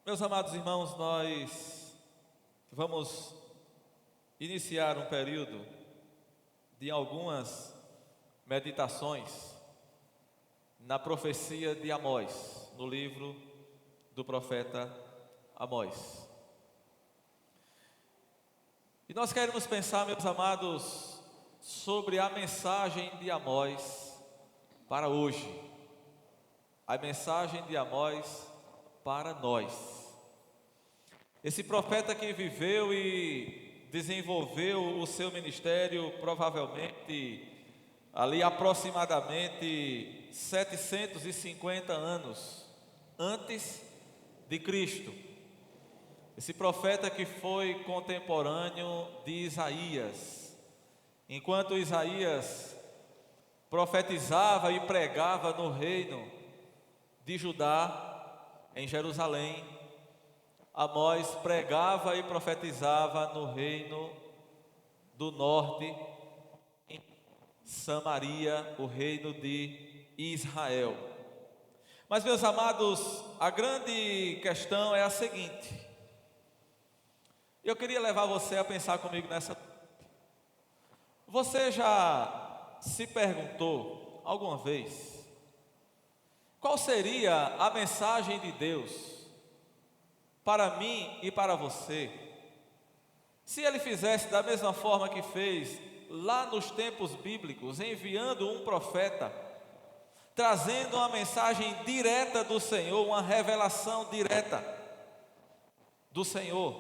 Meus amados irmãos, nós vamos iniciar um período de algumas meditações na profecia de Amós, no livro do profeta Amós. E nós queremos pensar, meus amados, sobre a mensagem de Amós para hoje. A mensagem de Amós para nós. Esse profeta que viveu e desenvolveu o seu ministério provavelmente ali aproximadamente 750 anos antes de Cristo. Esse profeta que foi contemporâneo de Isaías. Enquanto Isaías profetizava e pregava no reino de Judá, em Jerusalém, Amós pregava e profetizava no reino do norte, em Samaria, o reino de Israel. Mas, meus amados, a grande questão é a seguinte. Eu queria levar você a pensar comigo nessa. Você já se perguntou alguma vez qual seria a mensagem de Deus para mim e para você, se Ele fizesse da mesma forma que fez lá nos tempos bíblicos, enviando um profeta, trazendo uma mensagem direta do Senhor, uma revelação direta do Senhor?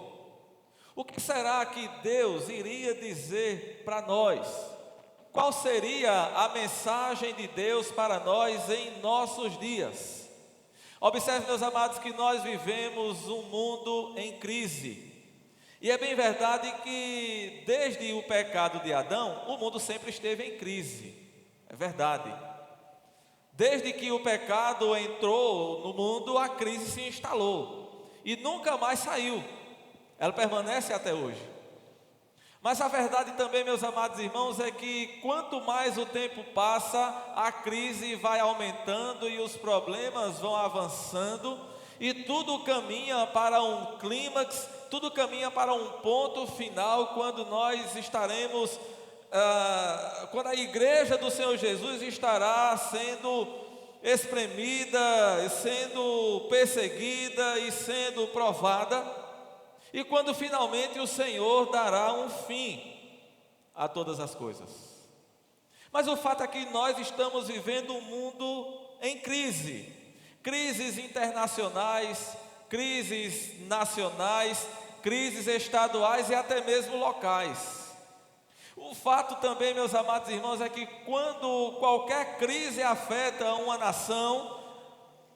O que será que Deus iria dizer para nós? Qual seria a mensagem de Deus para nós em nossos dias? Observe, meus amados, que nós vivemos um mundo em crise. E é bem verdade que desde o pecado de Adão, o mundo sempre esteve em crise. É verdade. Desde que o pecado entrou no mundo, a crise se instalou e nunca mais saiu. Ela permanece até hoje. Mas a verdade também, meus amados irmãos, é que quanto mais o tempo passa, a crise vai aumentando e os problemas vão avançando e tudo caminha para um clímax, tudo caminha para um ponto final, quando nós estaremos, quando a igreja do Senhor Jesus estará sendo espremida, sendo perseguida e sendo provada. E quando finalmente o Senhor dará um fim a todas as coisas. Mas o fato é que nós estamos vivendo um mundo em crise. Crises internacionais, crises nacionais, crises estaduais e até mesmo locais. O fato também, meus amados irmãos, é que quando qualquer crise afeta uma nação,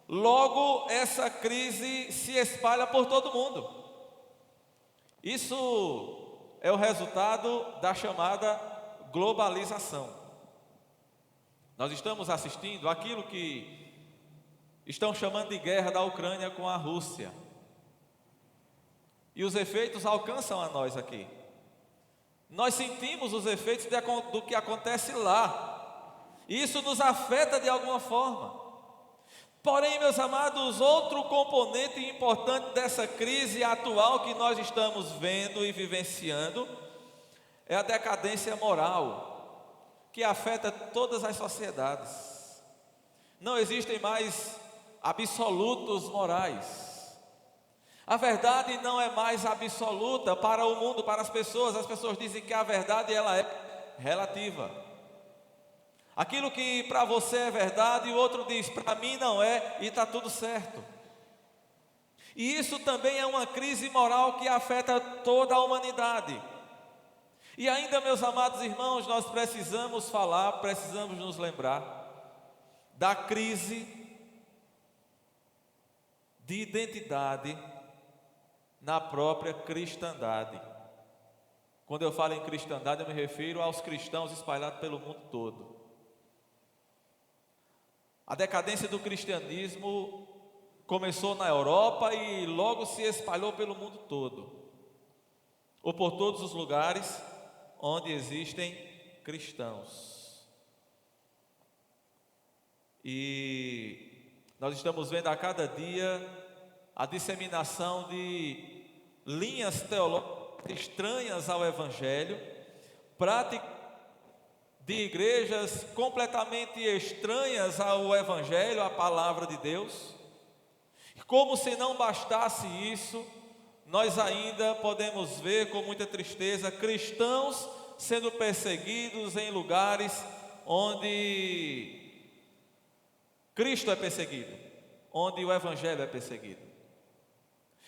logo essa crise se espalha por todo mundo. Isso é o resultado da chamada globalização. Nós estamos assistindo aquilo que estão chamando de guerra da Ucrânia com a Rússia. E os efeitos alcançam a nós aqui. Nós sentimos os efeitos do que acontece lá. E isso nos afeta de alguma forma. Porém, meus amados, outro componente importante dessa crise atual que nós estamos vendo e vivenciando é a decadência moral, que afeta todas as sociedades. Não existem mais absolutos morais. A verdade não é mais absoluta para o mundo, para as pessoas. As pessoas dizem que a verdade ela é relativa. Aquilo que para você é verdade, o outro diz, para mim não é, e está tudo certo. E isso também é uma crise moral que afeta toda a humanidade. E ainda, meus amados irmãos, nós precisamos nos lembrar da crise de identidade na própria cristandade. Quando eu falo em cristandade, eu me refiro aos cristãos espalhados pelo mundo todo. A decadência do cristianismo começou na Europa e logo se espalhou pelo mundo todo, ou por todos os lugares onde existem cristãos. E nós estamos vendo a cada dia a disseminação de linhas teológicas estranhas ao Evangelho, práticas de igrejas completamente estranhas ao Evangelho, à palavra de Deus. Como se não bastasse isso, nós ainda podemos ver com muita tristeza cristãos sendo perseguidos em lugares onde Cristo é perseguido, onde o Evangelho é perseguido.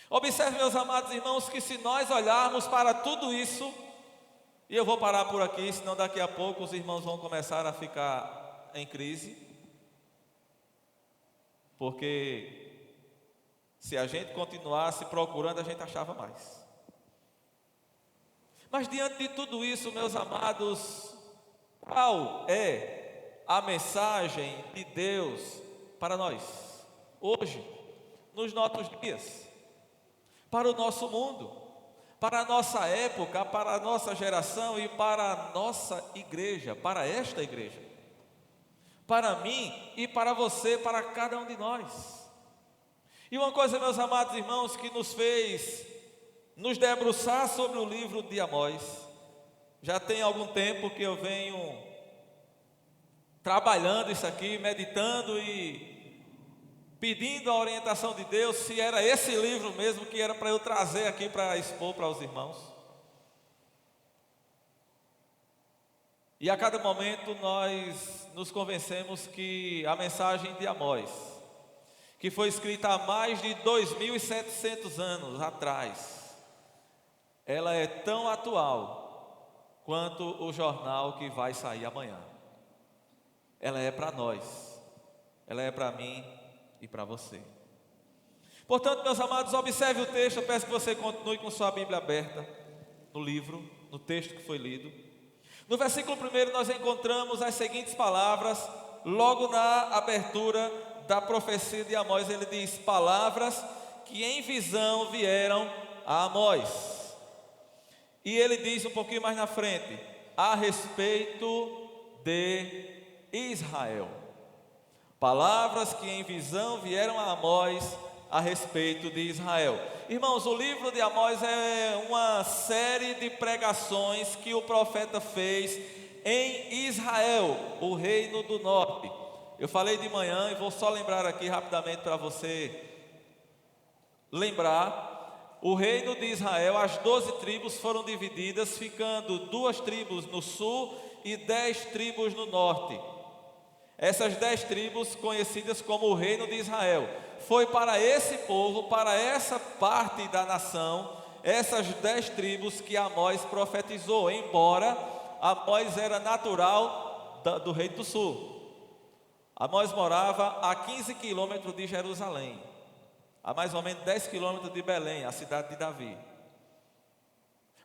Observe, meus amados irmãos, que se nós olharmos para tudo isso, e eu vou parar por aqui, senão daqui a pouco os irmãos vão começar a ficar em crise, porque se a gente continuasse procurando, a gente achava mais. Mas diante de tudo isso, meus amados, qual é a mensagem de Deus para nós, hoje, nos nossos dias? Para o nosso mundo, para a nossa época, para a nossa geração e para a nossa igreja, para esta igreja, para mim e para você, para cada um de nós. E uma coisa, meus amados irmãos, que nos fez nos debruçar sobre o livro de Amós, já tem algum tempo que eu venho trabalhando isso aqui, meditando e pedindo a orientação de Deus, se era esse livro mesmo que era para eu trazer aqui para expor para os irmãos. E a cada momento nós nos convencemos que a mensagem de Amós, que foi escrita há mais de 2.700 anos atrás, ela é tão atual quanto o jornal que vai sair amanhã. Ela é para nós, ela é para mim e para você. Portanto, meus amados, observe o texto. Eu peço que você continue com sua Bíblia aberta no livro, no texto que foi lido. No versículo 1 nós encontramos as seguintes palavras, logo na abertura da profecia de Amós. Ele diz: palavras que em visão vieram a Amós. E ele diz um pouquinho mais na frente, a respeito de Israel. Palavras que em visão vieram a Amós a respeito de Israel. Irmãos, o livro de Amós é uma série de pregações que o profeta fez em Israel, o reino do norte. Eu falei de manhã e vou só lembrar aqui rapidamente para você lembrar. O reino de Israel, as 12 tribos foram divididas, ficando 2 tribos no sul e 10 tribos no norte. Essas 10 tribos, conhecidas como o reino de Israel, foi para esse povo, para essa parte da nação, essas 10 tribos que Amós profetizou, embora Amós era natural do reino do sul. Amós morava a 15 quilômetros de Jerusalém, a mais ou menos 10 quilômetros de Belém, a cidade de Davi.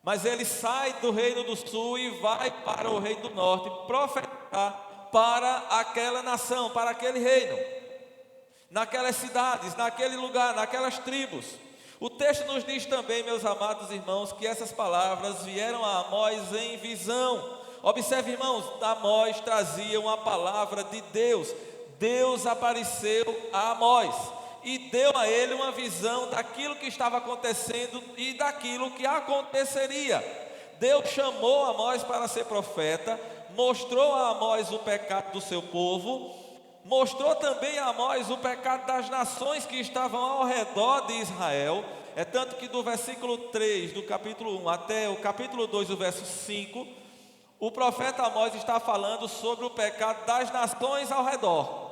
Mas ele sai do reino do sul e vai para o reino do norte, profetizar para aquela nação, para aquele reino, naquelas cidades, naquele lugar, naquelas tribos. O texto nos diz também, meus amados irmãos, que essas palavras vieram a Amós em visão. Observe, irmãos, Amós trazia uma palavra de Deus. Deus apareceu a Amós e deu a ele uma visão daquilo que estava acontecendo e daquilo que aconteceria. Deus chamou Amós para ser profeta, mostrou a Amós o pecado do seu povo, mostrou também a Amós o pecado das nações que estavam ao redor de Israel. É tanto que do versículo 3 do capítulo 1 até o capítulo 2, do verso 5, o profeta Amós está falando sobre o pecado das nações ao redor.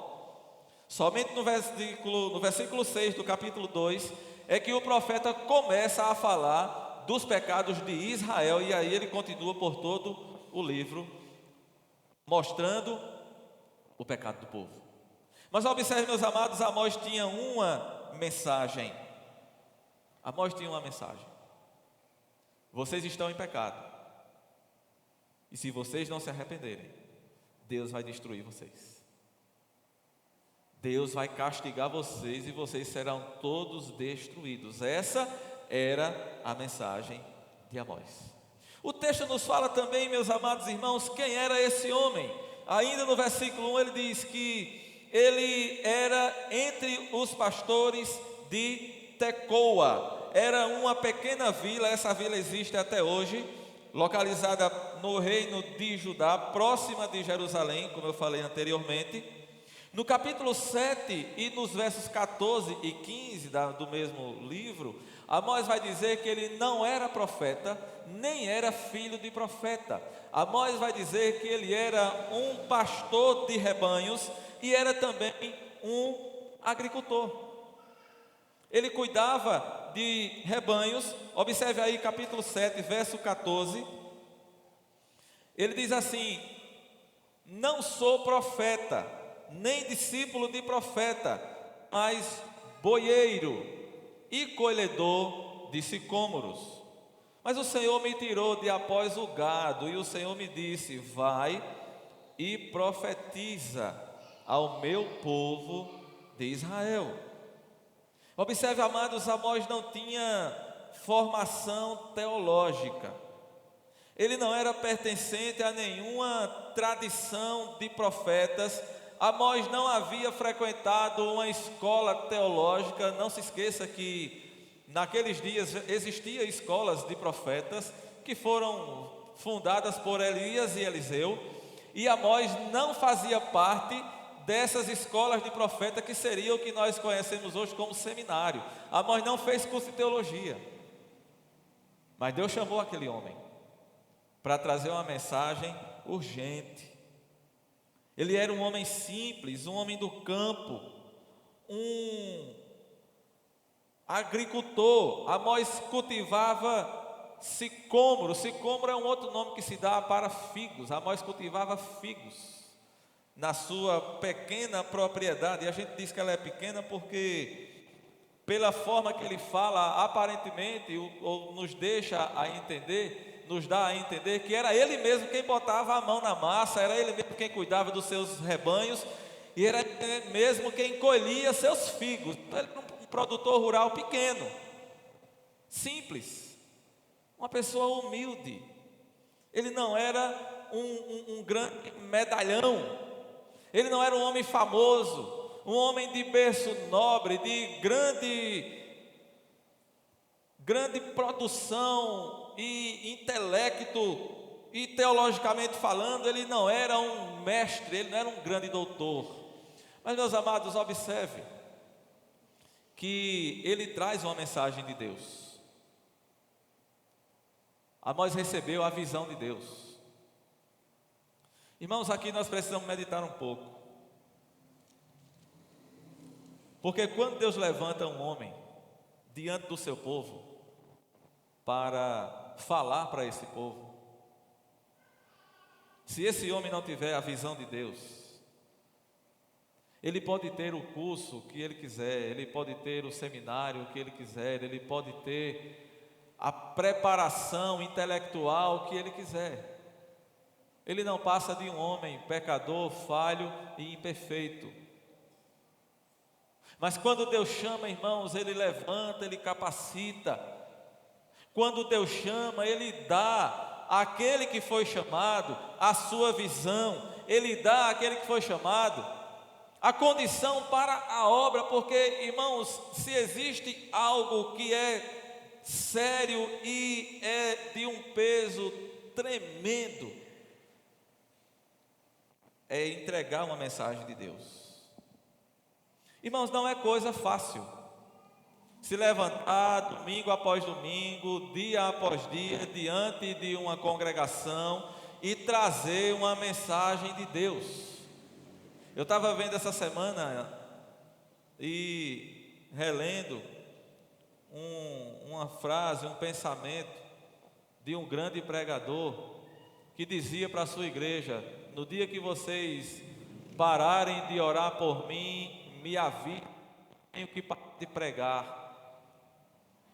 Somente no versículo 6 do capítulo 2 é que o profeta começa a falar dos pecados de Israel, e aí ele continua por todo o livro, mostrando o pecado do povo. Mas observe, meus amados, Amós tinha uma mensagem. Amós tinha uma mensagem: vocês estão em pecado, e se vocês não se arrependerem, Deus vai destruir vocês. Deus vai castigar vocês e vocês serão todos destruídos. Essa era a mensagem de Amós. O texto nos fala também, meus amados irmãos, quem era esse homem. Ainda no versículo 1 ele diz que ele era entre os pastores de Tecoa. Era uma pequena vila, essa vila existe até hoje, localizada no reino de Judá, próxima de Jerusalém, como eu falei anteriormente. No capítulo 7 e nos versos 14 e 15 do mesmo livro, Amós vai dizer que ele não era profeta, nem era filho de profeta. Amós vai dizer que ele era um pastor de rebanhos e era também um agricultor. Ele cuidava de rebanhos. Observe aí capítulo 7, verso 14. Ele diz assim: não sou profeta, nem discípulo de profeta, mas boieiro e colhedor de sicômoros. Mas o Senhor me tirou de após o gado, e o Senhor me disse: vai e profetiza ao meu povo de Israel. Observe, amados, Amós não tinha formação teológica. Ele não era pertencente a nenhuma tradição de profetas. Amós não havia frequentado uma escola teológica. Não se esqueça que naqueles dias existiam escolas de profetas que foram fundadas por Elias e Eliseu, e Amós não fazia parte dessas escolas de profeta que seria o que nós conhecemos hoje como seminário. Amós não fez curso de teologia, mas Deus chamou aquele homem para trazer uma mensagem urgente. Ele era um homem simples, um homem do campo, um agricultor. Amós cultivava sicômoro. Sicômoro é um outro nome que se dá para figos. Amós cultivava figos na sua pequena propriedade. E a gente diz que ela é pequena porque, pela forma que ele fala, aparentemente, ou nos deixa a entender, nos dá a entender que era ele mesmo quem botava a mão na massa, era ele mesmo quem cuidava dos seus rebanhos, e era ele mesmo quem colhia seus figos. Ele era um produtor rural pequeno, simples, uma pessoa humilde. Ele não era um grande medalhão. Ele não era um homem famoso, um homem de berço nobre, de grande produção e intelecto, e teologicamente falando, ele não era um mestre, ele não era um grande doutor. Mas, meus amados, observe que ele traz uma mensagem de Deus. Amós recebeu a visão de Deus. Irmãos, aqui nós precisamos meditar um pouco, porque quando Deus levanta um homem diante do seu povo para falar para esse povo, se esse homem não tiver a visão de Deus, ele pode ter o curso que ele quiser, ele pode ter o seminário que ele quiser, ele pode ter a preparação intelectual que ele quiser. Ele não passa de um homem pecador, falho e imperfeito. Mas quando Deus chama, irmãos, Ele levanta, Ele capacita. Quando Deus chama, Ele dá àquele que foi chamado a sua visão. Ele dá àquele que foi chamado a condição para a obra. Porque, irmãos, se existe algo que é sério e é de um peso tremendo, é entregar uma mensagem de Deus. Irmãos, não é coisa fácil se levantar domingo após domingo, dia após dia, diante de uma congregação e trazer uma mensagem de Deus. Eu estava vendo essa semana e relendo uma frase, um pensamento de um grande pregador que dizia para a sua igreja: no dia que vocês pararem de orar por mim, me avisem, tenho que parar de pregar.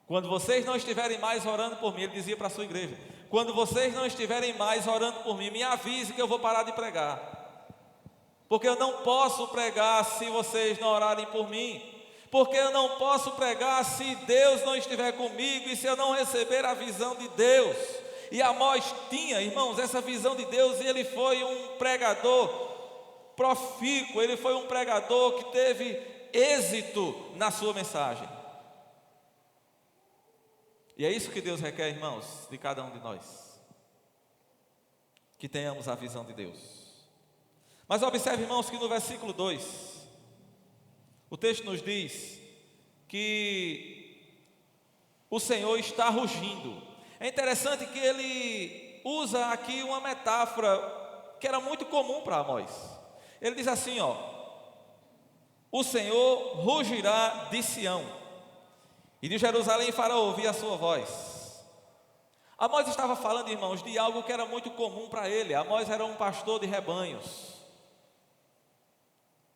Quando vocês não estiverem mais orando por mim, ele dizia para a sua igreja: quando vocês não estiverem mais orando por mim, me avise que eu vou parar de pregar. Porque eu não posso pregar se vocês não orarem por mim. Porque eu não posso pregar se Deus não estiver comigo e se eu não receber a visão de Deus. E Amós tinha, irmãos, essa visão de Deus, e ele foi um pregador profícuo, ele foi um pregador que teve êxito na sua mensagem. E é isso que Deus requer, irmãos, de cada um de nós, que tenhamos a visão de Deus. Mas observe, irmãos, que no versículo 2, o texto nos diz que o Senhor está rugindo. É interessante que ele usa aqui uma metáfora que era muito comum para Amós. Ele diz assim, o Senhor rugirá de Sião, e de Jerusalém fará ouvir a sua voz. Amós estava falando, irmãos, de algo que era muito comum para ele. Amós era um pastor de rebanhos.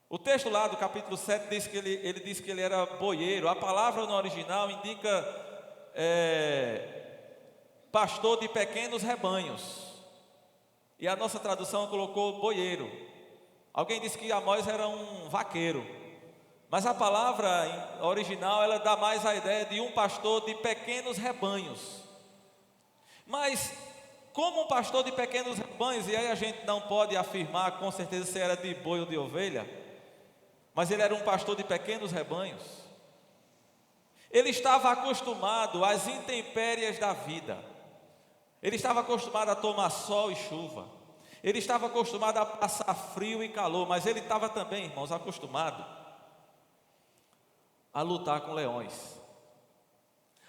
O texto lá do capítulo 7 diz que ele diz que ele era boieiro. A palavra no original indica pastor de pequenos rebanhos. E a nossa tradução colocou boieiro. Alguém disse que Amós era um vaqueiro. Mas a palavra original, ela dá mais a ideia de um pastor de pequenos rebanhos. Mas, como um pastor de pequenos rebanhos, e aí a gente não pode afirmar com certeza se era de boi ou de ovelha, mas ele era um pastor de pequenos rebanhos. Ele estava acostumado às intempéries da vida. Ele estava acostumado a tomar sol e chuva. Ele estava acostumado a passar frio e calor, mas ele estava também, irmãos, acostumado a lutar com leões.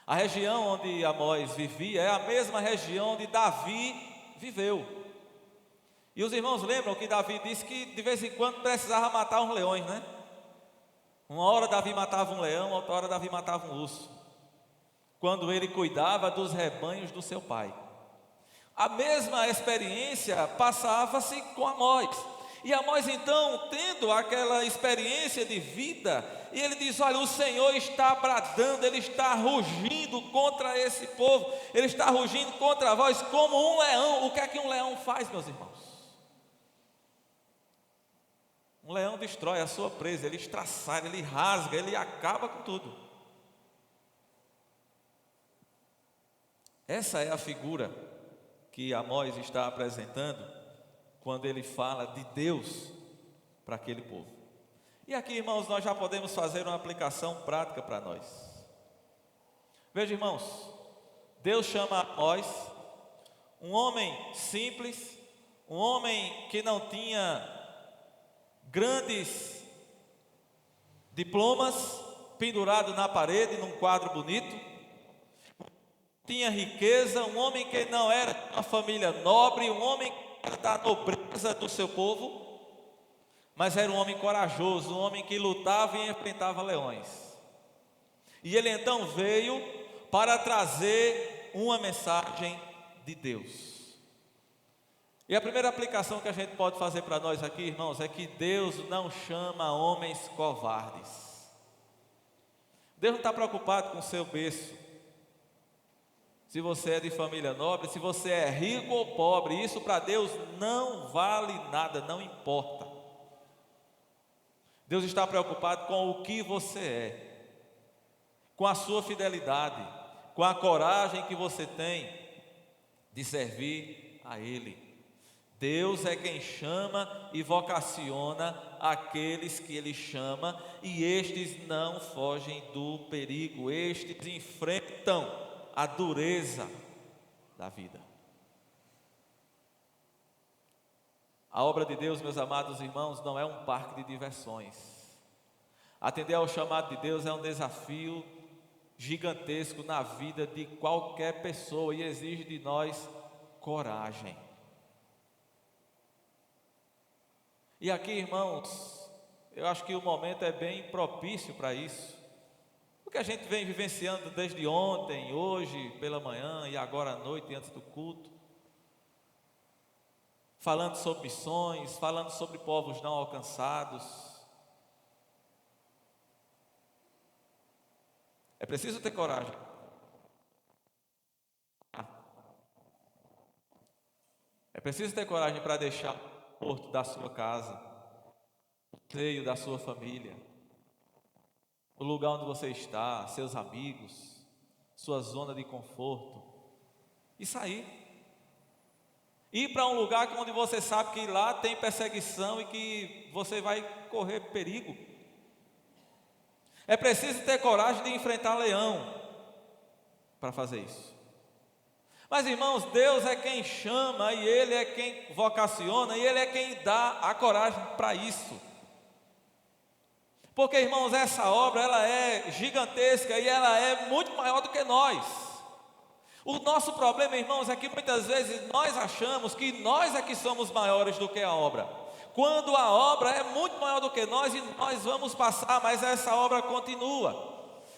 A região onde Amós vivia é a mesma região onde Davi viveu. E os irmãos lembram que Davi disse que de vez em quando precisava matar uns leões, né? Uma hora Davi matava um leão, outra hora Davi matava um urso, quando ele cuidava dos rebanhos do seu pai. A mesma experiência passava-se com Amós. E Amós então, tendo aquela experiência de vida, e ele diz, olha, o Senhor está bradando, Ele está rugindo contra esse povo, Ele está rugindo contra vós como um leão. O que é que um leão faz, meus irmãos? Um leão destrói a sua presa, ele estraçalha, ele rasga, ele acaba com tudo. Essa é a figura que Amós está apresentando quando ele fala de Deus para aquele povo. E aqui, irmãos, nós já podemos fazer uma aplicação prática para nós. Veja, irmãos, Deus chama Amós, um homem simples, um homem que não tinha grandes diplomas pendurado na parede num quadro bonito, tinha riqueza, um homem que não era de uma família nobre, um homem da nobreza do seu povo, mas era um homem corajoso, um homem que lutava e enfrentava leões. E ele então veio para trazer uma mensagem de Deus. E a primeira aplicação que a gente pode fazer para nós aqui, irmãos, é que Deus não chama homens covardes. Deus não está preocupado com o seu berço. Se você é de família nobre, se você é rico ou pobre, isso para Deus não vale nada, não importa. Deus está preocupado com o que você é, com a sua fidelidade, com a coragem que você tem de servir a Ele. Deus é quem chama e vocaciona aqueles que Ele chama, e estes não fogem do perigo, estes enfrentam a dureza da vida. A obra de Deus, meus amados irmãos, não é um parque de diversões. Atender ao chamado de Deus é um desafio gigantesco na vida de qualquer pessoa e exige de nós coragem. E aqui, irmãos, eu acho que o momento é bem propício para isso. O que a gente vem vivenciando desde ontem, hoje, pela manhã e agora à noite, antes do culto. Falando sobre missões, falando sobre povos não alcançados. É preciso ter coragem. É preciso ter coragem para deixar o porto da sua casa, o seio da sua família, o lugar onde você está, seus amigos, sua zona de conforto, e sair. Ir para um lugar onde você sabe que lá tem perseguição e que você vai correr perigo. É preciso ter coragem de enfrentar leão. para fazer isso. Mas, irmãos, Deus é quem chama e Ele é quem vocaciona e Ele é quem dá a coragem para isso. Porque, irmãos, essa obra, ela é gigantesca e ela é muito maior do que nós. O nosso problema, irmãos, é que muitas vezes nós achamos que nós é que somos maiores do que a obra, quando a obra é muito maior do que nós e nós vamos passar, mas essa obra continua.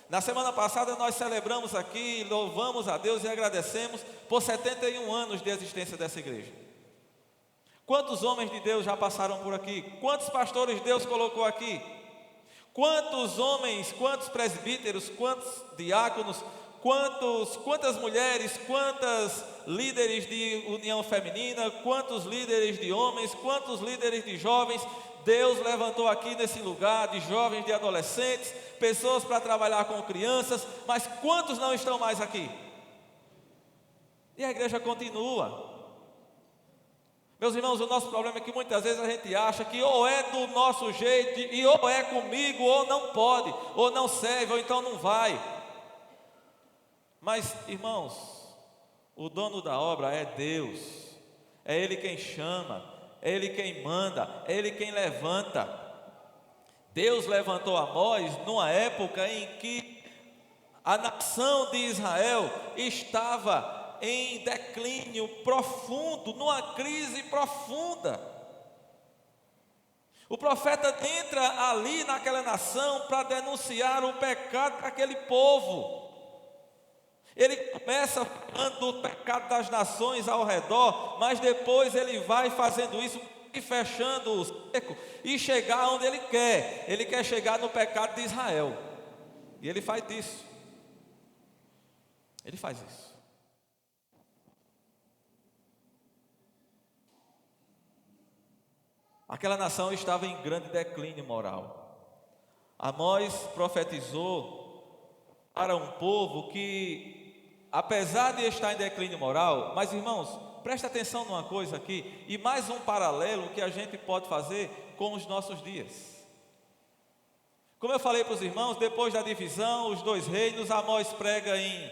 Na semana passada nós celebramos aqui, louvamos a Deus e agradecemos por 71 anos de existência dessa igreja. Quantos homens de Deus já passaram por aqui? Quantos pastores Deus colocou aqui? Quantos homens, quantos presbíteros, quantos diáconos, quantas mulheres, quantas líderes de união feminina, quantos líderes de homens, quantos líderes de jovens Deus levantou aqui nesse lugar, de jovens, de adolescentes, pessoas para trabalhar com crianças, mas quantos não estão mais aqui? E a igreja continua. Meus irmãos, o nosso problema é que muitas vezes a gente acha que ou é do nosso jeito, e ou é comigo, ou não pode, ou não serve, ou então não vai. Mas, irmãos, o dono da obra é Deus, é Ele quem chama, é Ele quem manda, é Ele quem levanta. Deus levantou Amós numa época em que a nação de Israel estava em declínio profundo, numa crise profunda. O profeta entra ali naquela nação para denunciar o pecado daquele povo. Ele começa falando do pecado das nações ao redor, mas depois ele vai fazendo isso e fechando o cerco e chegar onde ele quer. Ele quer chegar no pecado de Israel. E ele faz isso. Ele faz isso. Aquela nação estava em grande declínio moral. Amós profetizou para um povo que, apesar de estar em declínio moral, mas irmãos, presta atenção numa coisa aqui, e mais um paralelo que a gente pode fazer com os nossos dias. Como eu falei para os irmãos, depois da divisão, os dois reinos, Amós prega em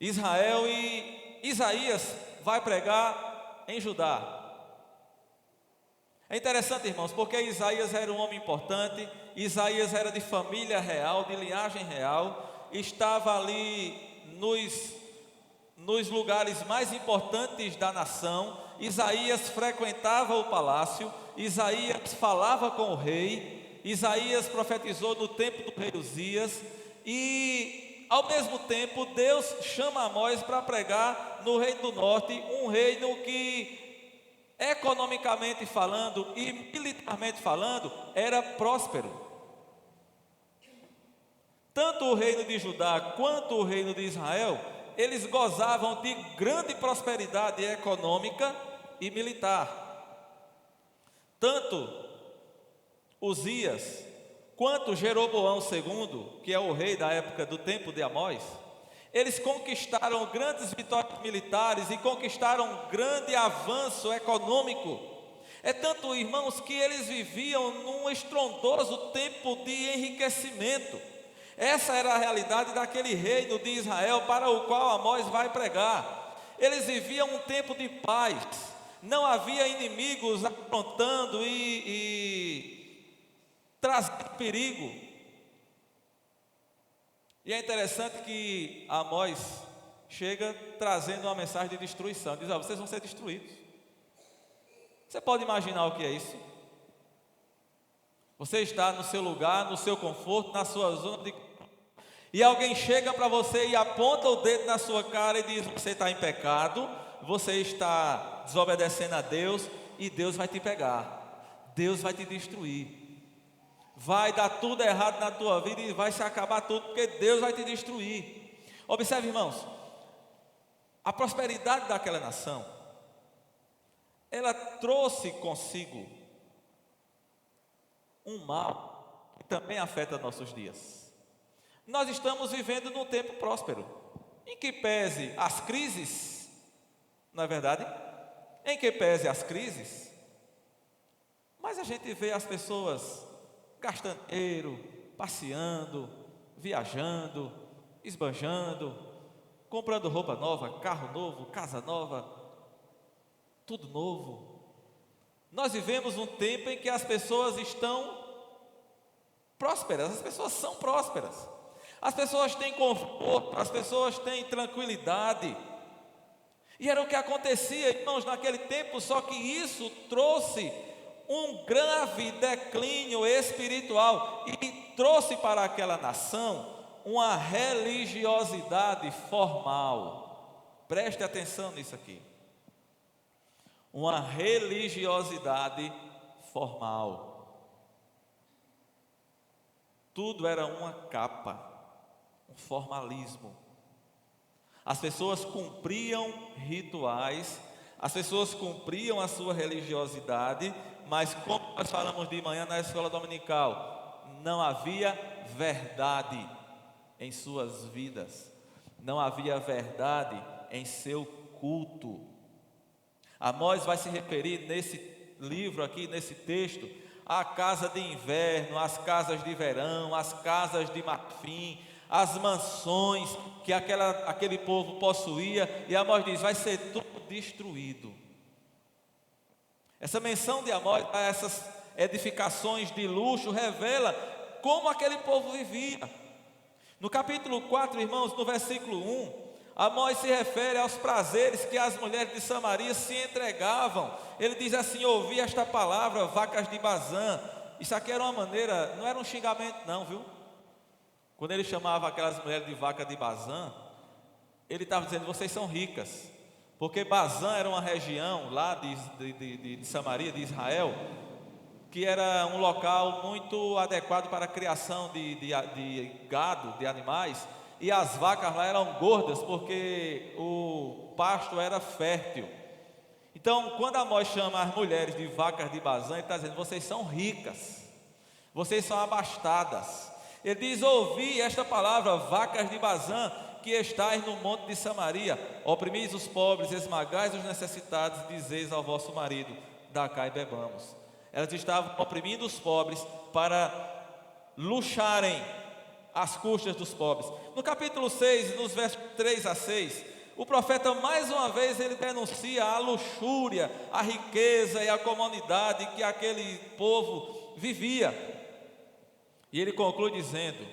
Israel e Isaías vai pregar em Judá. É interessante, irmãos, porque Isaías era um homem importante, Isaías era de família real, de linhagem real, estava ali nos lugares mais importantes da nação. Isaías frequentava o palácio, Isaías falava com o rei, Isaías profetizou no tempo do rei Uzias, e ao mesmo tempo Deus chama Amós para pregar no reino do norte, um reino que, economicamente falando e militarmente falando, era próspero. Tanto o reino de Judá quanto o reino de Israel, eles gozavam de grande prosperidade econômica e militar. Tanto Uzias quanto Jeroboão II, que é o rei da época do tempo de Amós, eles conquistaram grandes vitórias militares e conquistaram grande avanço econômico. É tanto, irmãos, que eles viviam num estrondoso tempo de enriquecimento. Essa era a realidade daquele reino de Israel para o qual Amós vai pregar. Eles viviam um tempo de paz, não havia inimigos aprontando e trazendo perigo. E é interessante que Amós chega trazendo uma mensagem de destruição. Diz: vocês vão ser destruídos. Você pode imaginar o que é isso? Você está no seu lugar, no seu conforto, na sua zona de... E alguém chega para você e aponta o dedo na sua cara e diz: você está em pecado, você está desobedecendo a Deus e Deus vai te pegar, Deus vai te destruir. Vai dar tudo errado na tua vida e vai se acabar tudo, porque Deus vai te destruir. Observe, irmãos, a prosperidade daquela nação, ela trouxe consigo um mal que também afeta nossos dias. Nós estamos vivendo num tempo próspero, em que pese as crises, não é verdade? Em que pese as crises, mas a gente vê as pessoas gastando dinheiro, passeando, viajando, esbanjando, comprando roupa nova, carro novo, casa nova, tudo novo. Nós vivemos um tempo em que as pessoas estão prósperas, as pessoas são prósperas, as pessoas têm conforto, as pessoas têm tranquilidade. E era o que acontecia, irmãos, naquele tempo, só que isso trouxe um grave declínio espiritual e trouxe para aquela nação uma religiosidade formal. Preste atenção nisso aqui. Uma religiosidade formal. Tudo era uma capa, um formalismo. As pessoas cumpriam rituais, as pessoas cumpriam a sua religiosidade, mas como nós falamos de manhã na escola dominical, não havia verdade em suas vidas, não havia verdade em seu culto. Amós vai se referir nesse livro aqui, nesse texto, à casa de inverno, às casas de verão, às casas de marfim, as mansões que aquele povo possuía, e Amós diz: vai ser tudo destruído. Essa menção de Amós a essas edificações de luxo revela como aquele povo vivia. No capítulo 4, irmãos, no versículo 1, Amós se refere aos prazeres que as mulheres de Samaria se entregavam. Ele diz assim: ouvi esta palavra, vacas de Bazã. Isso aqui era uma maneira, não era um xingamento não, viu? Quando ele chamava aquelas mulheres de vaca de Bazã, ele estava dizendo: vocês são ricas, porque Bazã era uma região lá de Samaria, de Israel, que era um local muito adequado para a criação de gado, de animais, e as vacas lá eram gordas, porque o pasto era fértil. Então, quando Amós chama as mulheres de vacas de Bazã, ele está dizendo: vocês são ricas, vocês são abastadas. Ele diz: ouvi esta palavra, vacas de Bazã, que estáis no monte de Samaria, oprimis os pobres, esmagais os necessitados, dizeis ao vosso marido: dá cá e bebamos. Elas estavam oprimindo os pobres para luxarem às custas dos pobres. No capítulo 6, nos versos 3 a 6, o profeta mais uma vez ele denuncia a luxúria, a riqueza e a comodidade que aquele povo vivia. E ele conclui dizendo,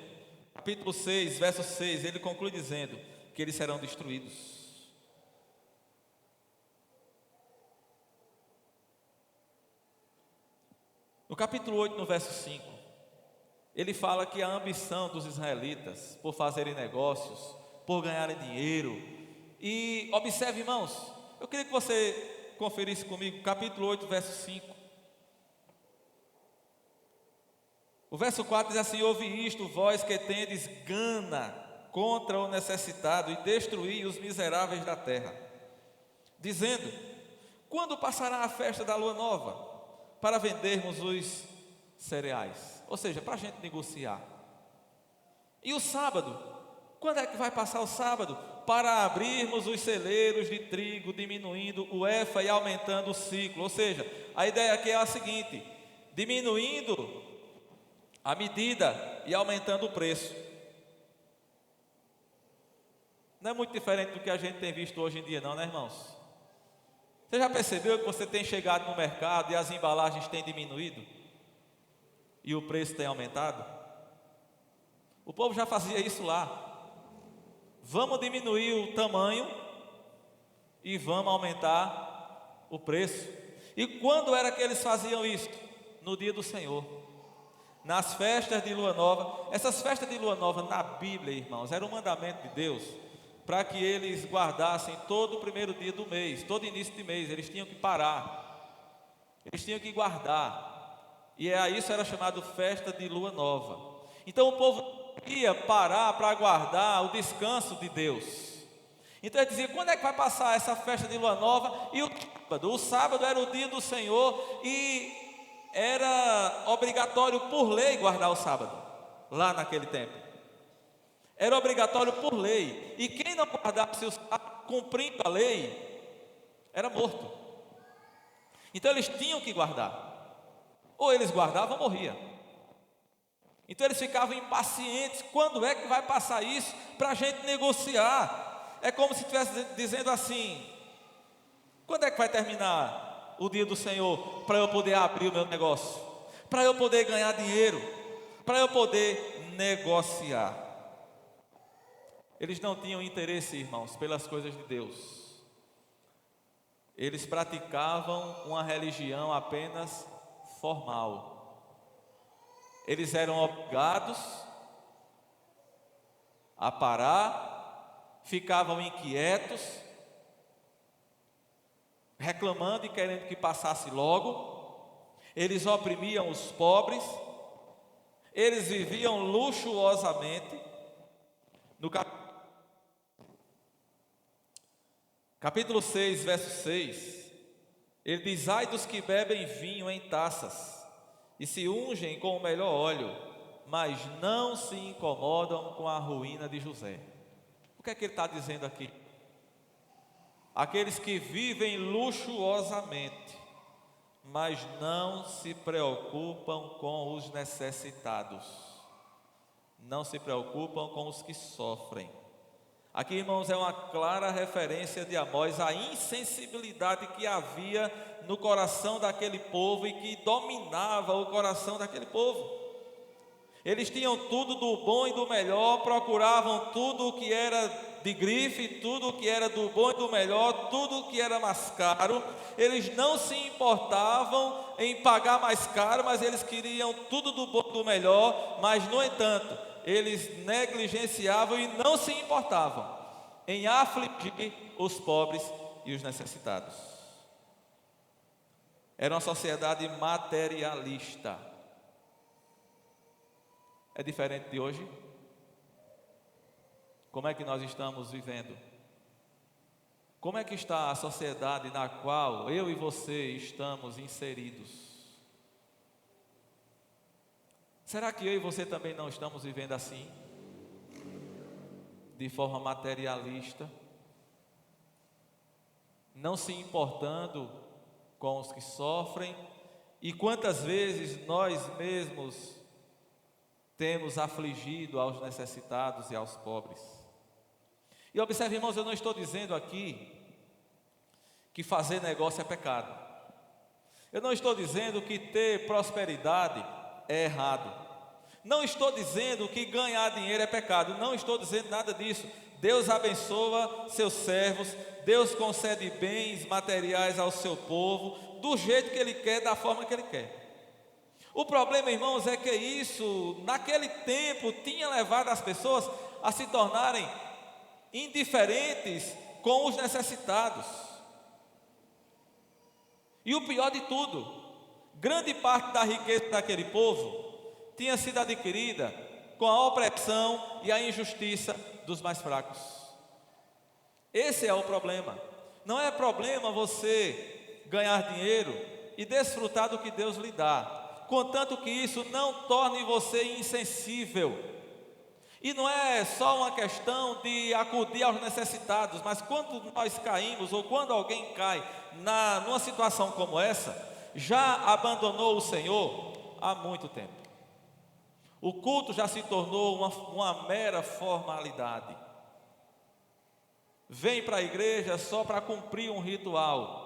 capítulo 6, verso 6, ele conclui dizendo que eles serão destruídos. No capítulo 8, no verso 5, ele fala que a ambição dos israelitas por fazerem negócios, por ganharem dinheiro, e observe, irmãos, eu queria que você conferisse comigo, capítulo 8, verso 5. O verso 4 diz assim: ouve isto, vós que tendes gana contra o necessitado, e destruí os miseráveis da terra, dizendo: quando passará a festa da lua nova, para vendermos os cereais? Ou seja, para a gente negociar. E o sábado? Quando é que vai passar o sábado? Para abrirmos os celeiros de trigo, diminuindo o efa e aumentando o ciclo. Ou seja, a ideia aqui é a seguinte: diminuindo a medida e aumentando o preço. Não é muito diferente do que a gente tem visto hoje em dia não, né, irmãos? Você já percebeu que você tem chegado no mercado e as embalagens têm diminuído? E o preço tem aumentado? O povo já fazia isso lá. Vamos diminuir o tamanho e vamos aumentar o preço. E quando era que eles faziam isso? No dia do Senhor, nas festas de lua nova. Essas festas de lua nova na Bíblia, irmãos, era um mandamento de Deus, para que eles guardassem todo o primeiro dia do mês, todo início de mês, eles tinham que parar, eles tinham que guardar, e isso era chamado festa de lua nova. Então o povo ia parar para aguardar o descanso de Deus. Então ele dizia: quando é que vai passar essa festa de lua nova? E o sábado era o dia do Senhor, e era obrigatório por lei guardar o sábado, lá naquele tempo. Era obrigatório por lei. E quem não guardasse o sábado cumprindo a lei, era morto. Então eles tinham que guardar. Ou eles guardavam ou morria. Então eles ficavam impacientes. Quando é que vai passar isso para a gente negociar? É como se estivesse dizendo assim: quando é que vai terminar o dia do Senhor para eu poder abrir o meu negócio? Para eu poder ganhar dinheiro? Para eu poder negociar? Eles não tinham interesse, irmãos, pelas coisas de Deus. Eles praticavam uma religião apenas formal. Eles eram obrigados a parar, ficavam inquietos, reclamando e querendo que passasse logo. Eles oprimiam os pobres, eles viviam luxuosamente. No capítulo 6, verso 6, ele diz: ai dos que bebem vinho em taças e se ungem com o melhor óleo, mas não se incomodam com a ruína de José. O que é que ele está dizendo aqui? Aqueles que vivem luxuosamente, mas não se preocupam com os necessitados, não se preocupam com os que sofrem. Aqui, irmãos, é uma clara referência de Amós à insensibilidade que havia no coração daquele povo e que dominava o coração daquele povo. Eles tinham tudo do bom e do melhor, procuravam tudo o que era de grife, tudo o que era do bom e do melhor, tudo o que era mais caro. Eles não se importavam em pagar mais caro, mas eles queriam tudo do bom e do melhor. Mas, no entanto, eles negligenciavam e não se importavam em afligir os pobres e os necessitados. Era uma sociedade materialista. É diferente de hoje? Como é que nós estamos vivendo? Como é que está a sociedade na qual eu e você estamos inseridos? Será que eu e você também não estamos vivendo assim? De forma materialista? Não se importando com os que sofrem? E quantas vezes nós mesmos temos afligido aos necessitados e aos pobres? E observe, irmãos, eu não estou dizendo aqui que fazer negócio é pecado. Eu não estou dizendo que ter prosperidade é errado. Não estou dizendo que ganhar dinheiro é pecado. Não estou dizendo nada disso. Deus abençoa seus servos. Deus concede bens materiais ao seu povo, do jeito que Ele quer, da forma que Ele quer. O problema, irmãos, é que isso, naquele tempo, tinha levado as pessoas a se tornarem indiferentes com os necessitados. E o pior de tudo, grande parte da riqueza daquele povo tinha sido adquirida com a opressão e a injustiça dos mais fracos. Esse é o problema. Não é problema você ganhar dinheiro e desfrutar do que Deus lhe dá, contanto que isso não torne você insensível. E não é só uma questão de acudir aos necessitados, mas quando nós caímos ou quando alguém cai numa situação como essa, já abandonou o Senhor há muito tempo. O culto já se tornou uma mera formalidade. Vem para a igreja só para cumprir um ritual.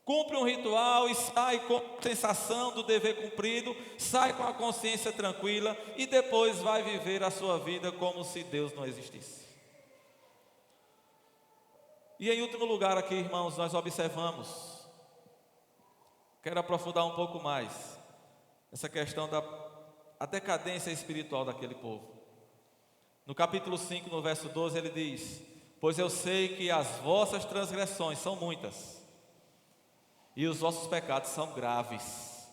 Cumpre um ritual e sai com a sensação do dever cumprido, sai com a consciência tranquila e depois vai viver a sua vida como se Deus não existisse. E em último lugar aqui, irmãos, nós observamos, quero aprofundar um pouco mais essa questão da decadência espiritual daquele povo. No capítulo 5, no verso 12, ele diz: pois eu sei que as vossas transgressões são muitas, e os vossos pecados são graves.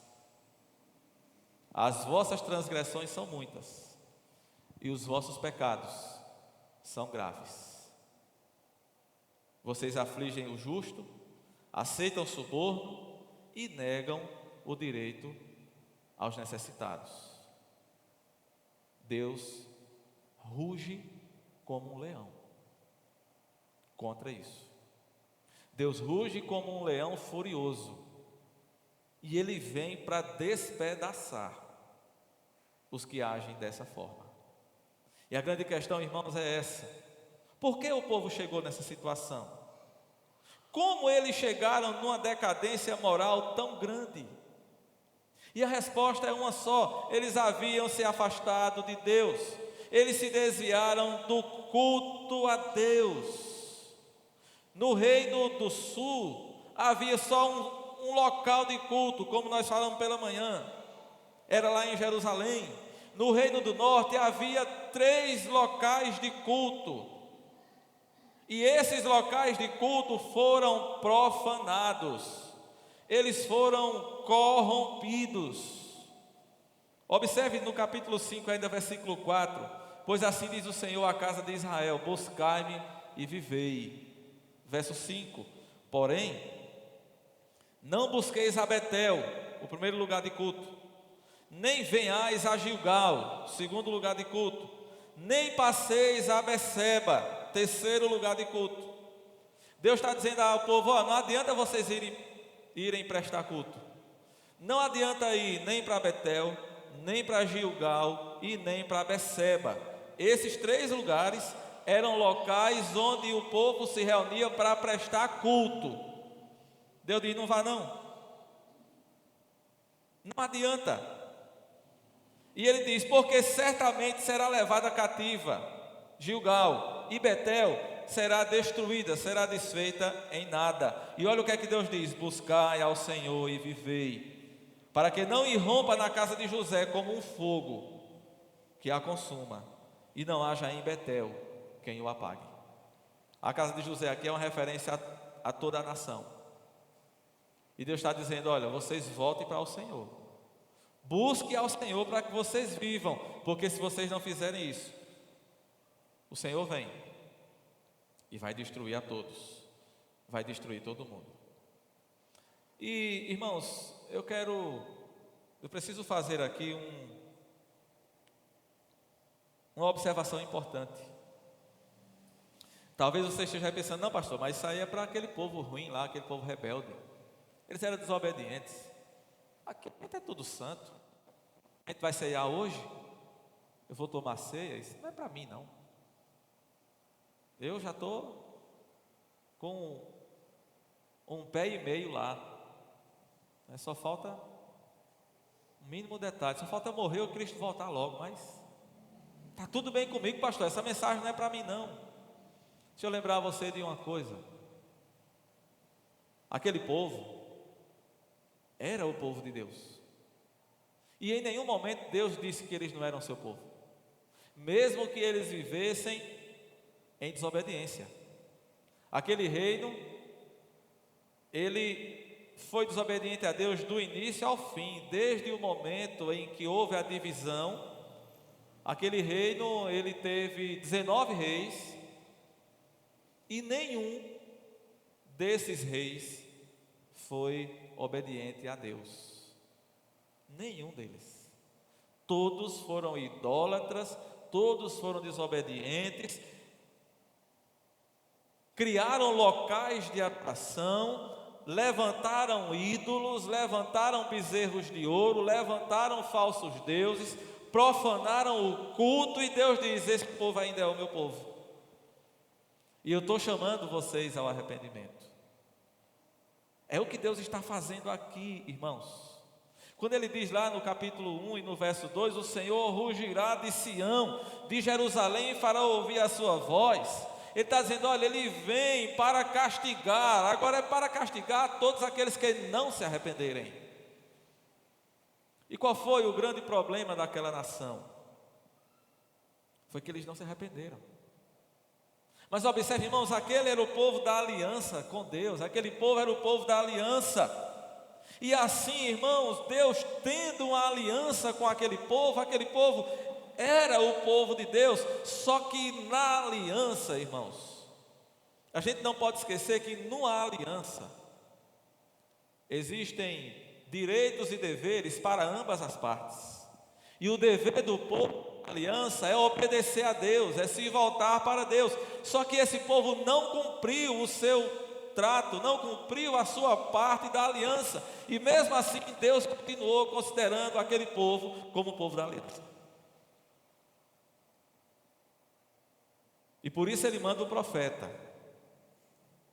As vossas transgressões são muitas, e os vossos pecados são graves. Vocês afligem o justo, aceitam suborno e negam o direito aos necessitados. Deus ruge como um leão contra isso. Deus ruge como um leão furioso e Ele vem para despedaçar os que agem dessa forma. E a grande questão, irmãos, é essa: por que o povo chegou nessa situação? Como eles chegaram numa decadência moral tão grande? E a resposta é uma só: eles haviam se afastado de Deus, eles se desviaram do culto a Deus. No Reino do Sul havia só um local de culto, como nós falamos pela manhã, era lá em Jerusalém. No Reino do Norte havia 3 locais de culto, e esses locais de culto foram profanados, eles foram corrompidos. Observe no capítulo 5, ainda versículo 4: pois assim diz o Senhor à casa de Israel: buscai-me e vivei. Verso 5: porém, não busqueis a Betel, o primeiro lugar de culto, nem venhais a Gilgal, segundo lugar de culto, nem passeis a Beceba, terceiro lugar de culto. Deus está dizendo ao povo: não adianta vocês irem prestar culto, não adianta ir nem para Betel, nem para Gilgal e nem para Beceba. Esses 3 lugares eram locais onde o povo se reunia para prestar culto. Deus diz: não vá não, não adianta. E ele diz: porque certamente será levada cativa Gilgal, e Betel será destruída, será desfeita em nada. E olha o que é que Deus diz: buscai ao Senhor e vivei, para que não irrompa na casa de José como um fogo que a consuma, e não haja em Betel quem o apague. A casa de José aqui é uma referência a toda a nação. E Deus está dizendo: olha, vocês voltem para o Senhor, busque ao Senhor para que vocês vivam, porque se vocês não fizerem isso, o Senhor vem e vai destruir a todos, vai destruir todo mundo. E irmãos, eu preciso fazer aqui uma observação importante. Talvez você esteja pensando: não, pastor, mas isso aí é para aquele povo ruim lá, aquele povo rebelde, eles eram desobedientes. Aqui a gente é tudo santo, a gente vai ceiar hoje, eu vou tomar ceia, isso não é para mim não. Eu já estou com 1,5 pé lá, só falta um mínimo detalhe, só falta morrer o Cristo voltar logo, mas está tudo bem comigo, pastor, essa mensagem não é para mim não. Deixa eu lembrar você de uma coisa: aquele povo era o povo de Deus, e em nenhum momento Deus disse que eles não eram seu povo, mesmo que eles vivessem em desobediência. Aquele reino, ele foi desobediente a Deus do início ao fim, desde o momento em que houve a divisão. Aquele reino, ele teve 19 reis, e nenhum desses reis foi obediente a Deus, nenhum deles. Todos foram idólatras, todos foram desobedientes, criaram locais de adoração, levantaram ídolos, levantaram bezerros de ouro, levantaram falsos deuses, profanaram o culto, e Deus diz: esse povo ainda é o meu povo, e eu estou chamando vocês ao arrependimento. É o que Deus está fazendo aqui, irmãos. Quando ele diz lá no capítulo 1 e no verso 2: o Senhor rugirá de Sião, de Jerusalém fará ouvir a sua voz. Ele está dizendo: olha, ele vem para castigar, agora é para castigar todos aqueles que não se arrependerem. E qual foi o grande problema daquela nação? Foi que eles não se arrependeram. Mas observe, irmãos, aquele era o povo da aliança com Deus, aquele povo era o povo da aliança. E assim, irmãos, Deus tendo uma aliança com aquele povo era o povo de Deus. Só que na aliança, irmãos, a gente não pode esquecer que numa aliança existem direitos e deveres para ambas as partes. E o dever do povo da aliança é obedecer a Deus, é se voltar para Deus. Só que esse povo não cumpriu o seu trato, não cumpriu a sua parte da aliança, e mesmo assim Deus continuou considerando aquele povo como o povo da aliança. E por isso ele manda o profeta.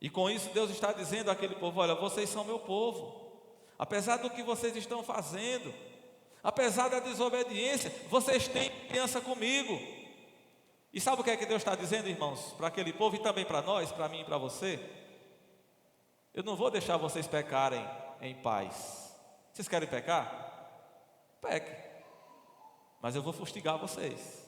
E com isso Deus está dizendo àquele povo: olha, vocês são meu povo. Apesar do que vocês estão fazendo, apesar da desobediência, vocês têm aliança comigo. E sabe o que é que Deus está dizendo, irmãos, para aquele povo e também para nós, para mim e para você? Eu não vou deixar vocês pecarem em paz. Vocês querem pecar? Pequem. Mas eu vou fustigar vocês.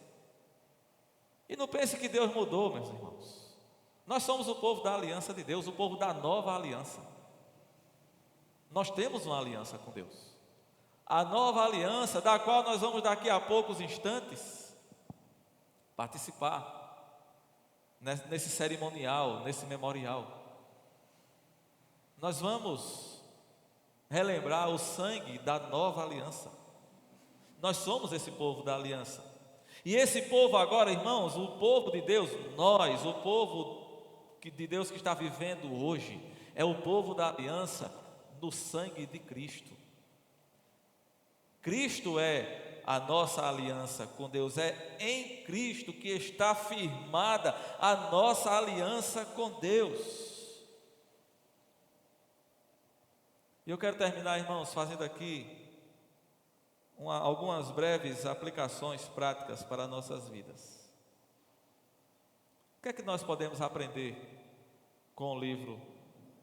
E não pense que Deus mudou, meus irmãos. Nós somos o povo da aliança de Deus, o povo da nova aliança. Nós temos uma aliança com Deus. A nova aliança, da qual nós vamos daqui a poucos instantes participar nesse cerimonial, nesse memorial. Nós vamos relembrar o sangue da nova aliança. Nós somos esse povo da aliança. E esse povo agora, irmãos, o povo de Deus, nós, o povo de Deus que está vivendo hoje, é o povo da aliança no sangue de Cristo. Cristo é a nossa aliança com Deus, é em Cristo que está firmada a nossa aliança com Deus. E eu quero terminar, irmãos, fazendo aqui algumas breves aplicações práticas para nossas vidas. O que é que nós podemos aprender com o livro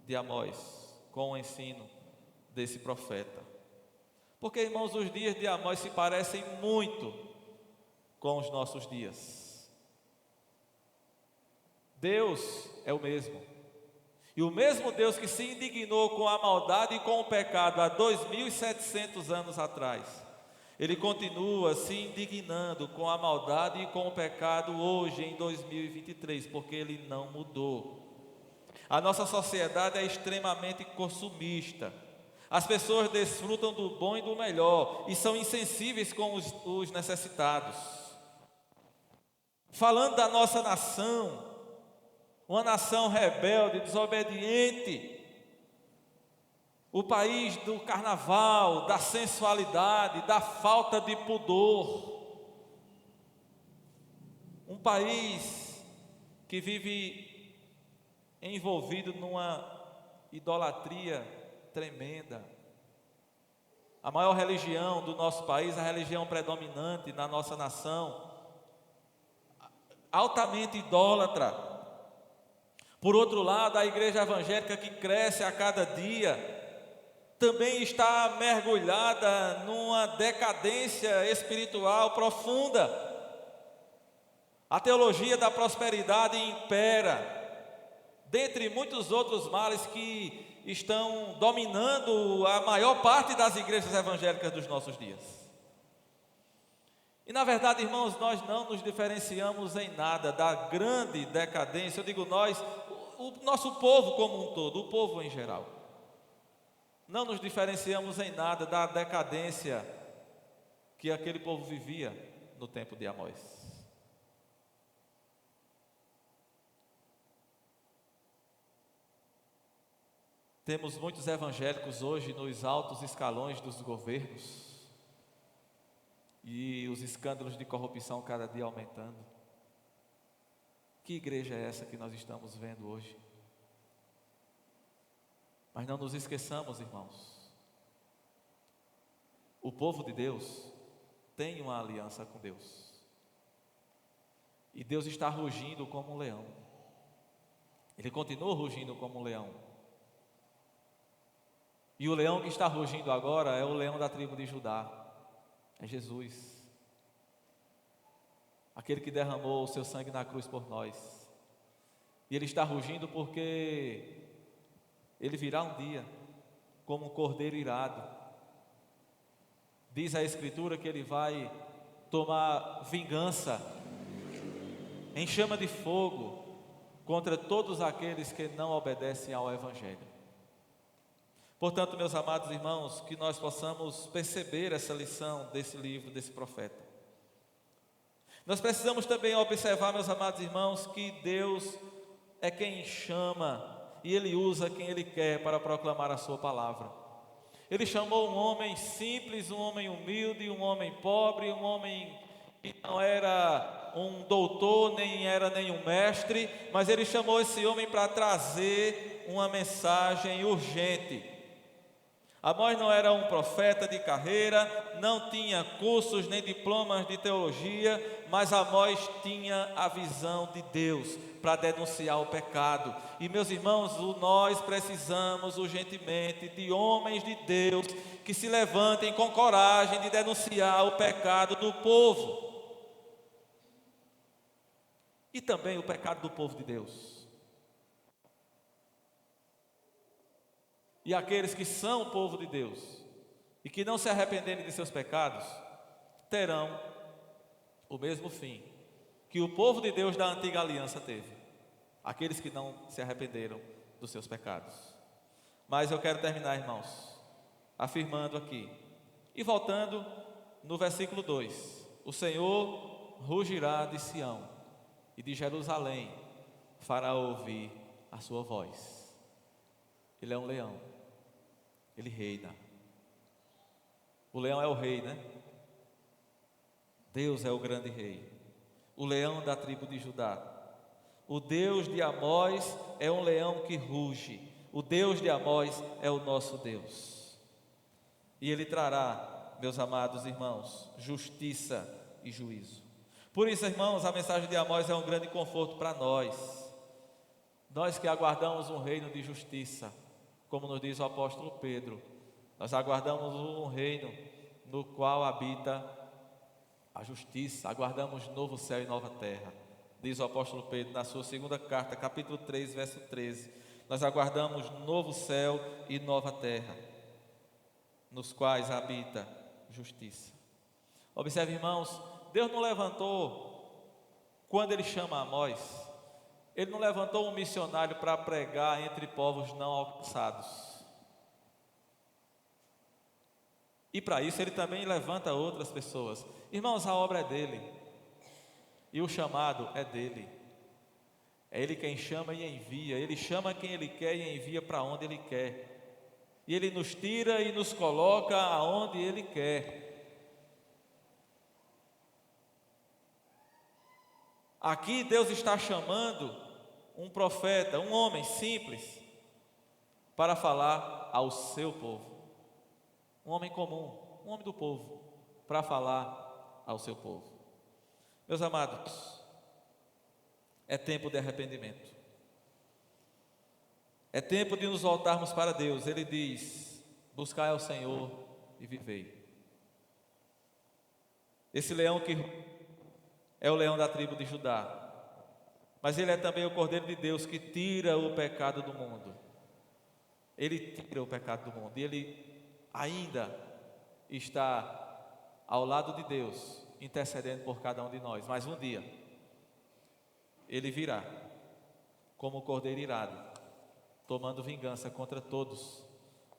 de Amós, com o ensino desse profeta? Porque, irmãos, os dias de Amós se parecem muito com os nossos dias. Deus é o mesmo. E o mesmo Deus que se indignou com a maldade e com o pecado há 2.700 anos atrás, Ele continua se indignando com a maldade e com o pecado hoje em 2023, porque Ele não mudou. A nossa sociedade é extremamente consumista. As pessoas desfrutam do bom e do melhor e são insensíveis com os necessitados. Falando da nossa nação, uma nação rebelde, desobediente, o país do carnaval, da sensualidade, da falta de pudor, um país que vive envolvido numa idolatria tremenda. A maior religião do nosso país, a religião predominante na nossa nação, altamente idólatra. Por outro lado, a igreja evangélica, que cresce a cada dia, também está mergulhada numa decadência espiritual profunda. A teologia da prosperidade impera, dentre muitos outros males que estão dominando a maior parte das igrejas evangélicas dos nossos dias. E na verdade, irmãos, nós não nos diferenciamos em nada da grande decadência. Eu digo nós, o nosso povo como um todo, o povo em geral. Não nos diferenciamos em nada da decadência que aquele povo vivia no tempo de Amós. Temos muitos evangélicos hoje nos altos escalões dos governos e os escândalos de corrupção cada dia aumentando. Que igreja é essa que nós estamos vendo hoje? Mas não nos esqueçamos, irmãos, o povo de Deus tem uma aliança com Deus. E Deus está rugindo como um leão. Ele continua rugindo como um leão. E o leão que está rugindo agora é o leão da tribo de Judá, é Jesus, aquele que derramou o seu sangue na cruz por nós. E ele está rugindo porque ele virá um dia como um cordeiro irado. Diz a Escritura que ele vai tomar vingança em chama de fogo contra todos aqueles que não obedecem ao Evangelho. Portanto, meus amados irmãos, que nós possamos perceber essa lição desse livro, desse profeta. Nós precisamos também observar, meus amados irmãos, que Deus é quem chama e Ele usa quem Ele quer para proclamar a sua palavra. Ele chamou um homem simples, um homem humilde, um homem pobre, um homem que não era um doutor, nem era nenhum mestre, mas ele chamou esse homem para trazer uma mensagem urgente. Amós não era um profeta de carreira, não tinha cursos nem diplomas de teologia, mas Amós tinha a visão de Deus para denunciar o pecado. E meus irmãos, nós precisamos urgentemente de homens de Deus que se levantem com coragem de denunciar o pecado do povo. E também o pecado do povo de Deus. E aqueles que são o povo de Deus e que não se arrependerem de seus pecados, terão o mesmo fim que o povo de Deus da antiga aliança teve. Aqueles que não se arrependeram dos seus pecados. Mas eu quero terminar, irmãos, afirmando aqui e voltando no versículo 2: o Senhor rugirá de Sião e de Jerusalém fará ouvir a sua voz. Ele é um leão. Ele reina. O leão é o rei, né? Deus é o grande rei. O leão da tribo de Judá. O Deus de Amós é um leão que ruge. O Deus de Amós é o nosso Deus. E Ele trará, meus amados irmãos, justiça e juízo. Por isso, irmãos, a mensagem de Amós é um grande conforto para nós. Nós que aguardamos um reino de justiça. Como nos diz o apóstolo Pedro, nós aguardamos um reino no qual habita a justiça, aguardamos novo céu e nova terra. Diz o apóstolo Pedro na sua segunda carta, capítulo 3, verso 13. Nós aguardamos novo céu e nova terra, nos quais habita justiça. Observe, irmãos, Deus não levantou, quando Ele chama Amós, Ele não levantou um missionário para pregar entre povos não alcançados. E para isso Ele também levanta outras pessoas. Irmãos, a obra é dEle. E o chamado é dEle. É Ele quem chama e envia. Ele chama quem Ele quer e envia para onde Ele quer. E Ele nos tira e nos coloca aonde Ele quer. Aqui Deus está chamando um profeta, um homem simples, para falar ao seu povo. Um homem comum, um homem do povo, para falar ao seu povo. Meus amados, é tempo de arrependimento. É tempo de nos voltarmos para Deus. Ele diz: buscai ao Senhor e vivei. Esse leão que é o leão da tribo de Judá, mas ele é também o Cordeiro de Deus que tira o pecado do mundo. Ele tira o pecado do mundo e ele ainda está ao lado de Deus, intercedendo por cada um de nós. Mas um dia ele virá como o Cordeiro irado, tomando vingança contra todos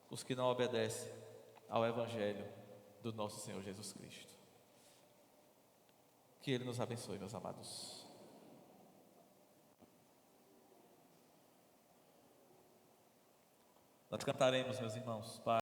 os que não obedecem ao Evangelho do nosso Senhor Jesus Cristo. Que Ele nos abençoe, meus amados. Nós cantaremos, meus irmãos,